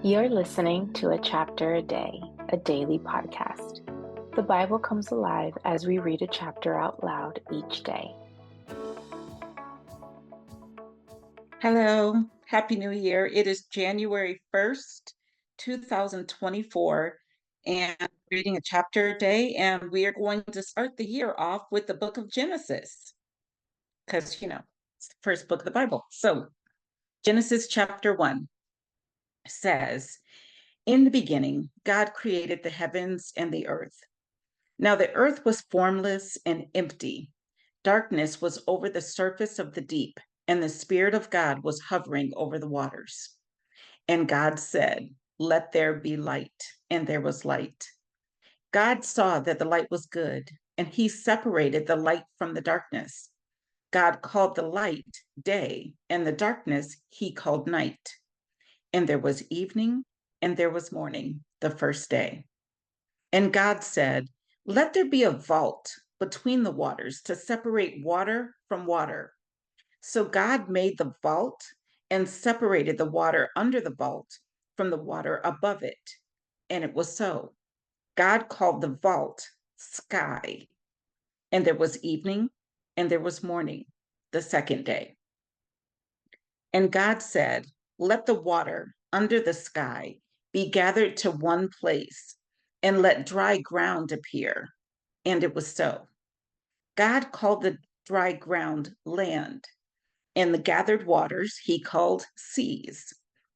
You're listening to A Chapter a Day, a daily podcast. The Bible comes alive as we read a chapter out loud each day. Hello, Happy New Year. It is January 1st, 2024, and reading a chapter a day, and we are going to start the year off with the book of Genesis because, it's the first book of the Bible. So, Genesis chapter 1 says, "In the beginning, God created the heavens and the earth. Now the earth was formless and empty. Darkness was over the surface of the deep, and the Spirit of God was hovering over the waters. And God said, 'Let there be light,' and there was light. God saw that the light was good, and he separated the light from the darkness. God called the light day, and the darkness he called night. And there was evening, and there was morning, the first day. And God said, 'Let there be a vault between the waters to separate water from water.' So God made the vault and separated the water under the vault from the water above it. And it was so. God called the vault sky. And there was evening and there was morning, the second day. And God said, 'Let the water under the sky be gathered to one place, and let dry ground appear.' And it was so. God called the dry ground land, and the gathered waters he called seas.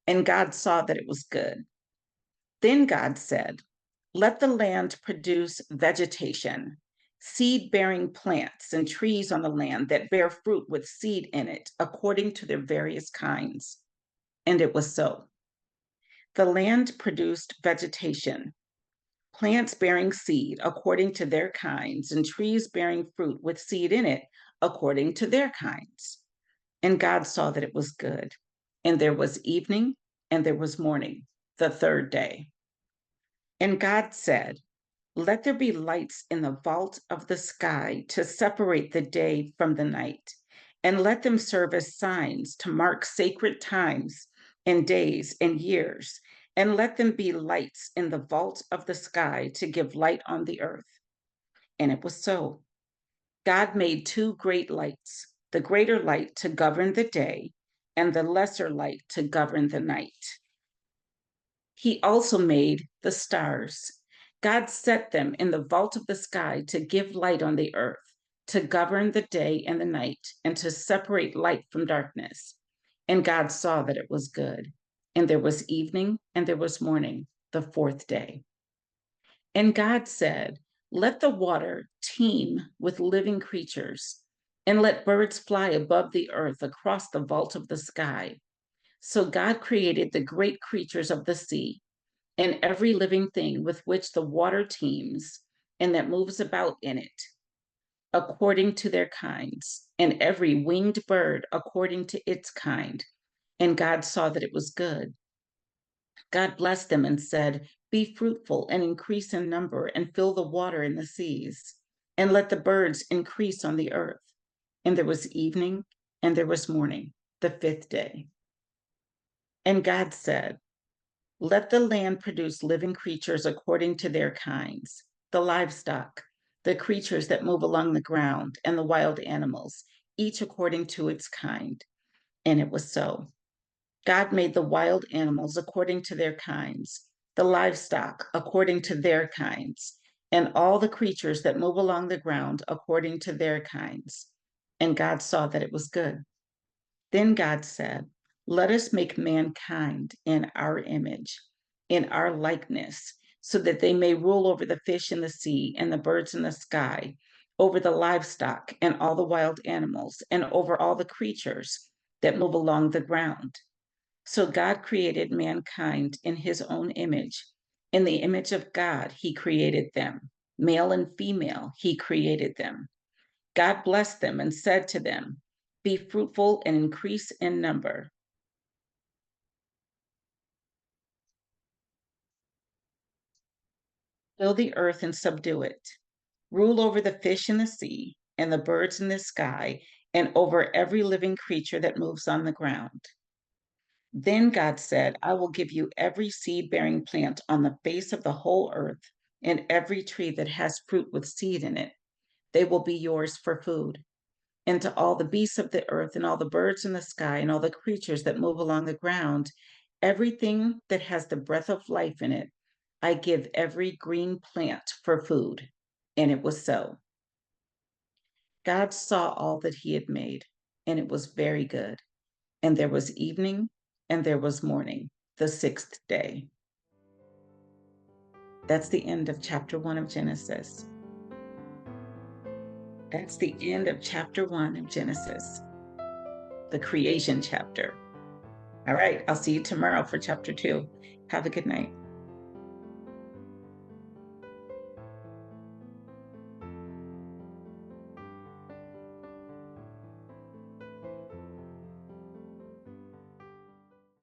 And God saw that it was good. Then God said, 'Let the land produce vegetation, seed bearing plants and trees on the land that bear fruit with seed in it, according to their various kinds.' And it was so. The land produced vegetation, plants bearing seed according to their kinds, and trees bearing fruit with seed in it according to their kinds. And God saw that it was good. And there was evening and there was morning, the third day. And God said, 'Let there be lights in the vault of the sky to separate the day from the night, and let them serve as signs to mark sacred times and days and years, and let them be lights in the vault of the sky to give light on the earth.' And it was so. God made two great lights, the greater light to govern the day, and the lesser light to govern the night. He also made the stars. God set them in the vault of the sky to give light on the earth, to govern the day and the night, and to separate light from darkness. And God saw that it was good. And there was evening and there was morning, the fourth day. And God said, 'Let the water teem with living creatures, and let birds fly above the earth across the vault of the sky.' So God created the great creatures of the sea and every living thing with which the water teems and that moves about in it, according to their kinds, and every winged bird according to its kind. And God saw that it was good. God blessed them and said, 'Be fruitful and increase in number, and fill the water in the seas, and let the birds increase on the earth.' And there was evening and there was morning, the fifth day. And God said, 'Let the land produce living creatures according to their kinds, the livestock, the creatures that move along the ground, and the wild animals, each according to its kind.' And it was so. God made the wild animals according to their kinds, the livestock according to their kinds, and all the creatures that move along the ground according to their kinds. And God saw that it was good. Then God said, 'Let us make mankind in our image, in our likeness, so that they may rule over the fish in the sea and the birds in the sky, over the livestock and all the wild animals, and over all the creatures that move along the ground.' So God created mankind in his own image. In the image of God, he created them. Male and female, he created them. God blessed them and said to them, 'Be fruitful and increase in number. Fill the earth and subdue it. Rule over the fish in the sea and the birds in the sky and over every living creature that moves on the ground.' Then God said, I will give you every seed-bearing plant on the face of the whole earth, and every tree that has fruit with seed in it. They will be yours for food. And to all the beasts of the earth, and all the birds in the sky, and all the creatures that move along the ground, everything that has the breath of life in it, I give every green plant for food. And it was so. God saw all that he had made, and it was very good. And there was evening, and there was morning, the sixth day. That's the end of chapter 1 of Genesis. That's the end of chapter 1 of Genesis, the creation chapter. All right, I'll see you tomorrow for chapter 2. Have a good night.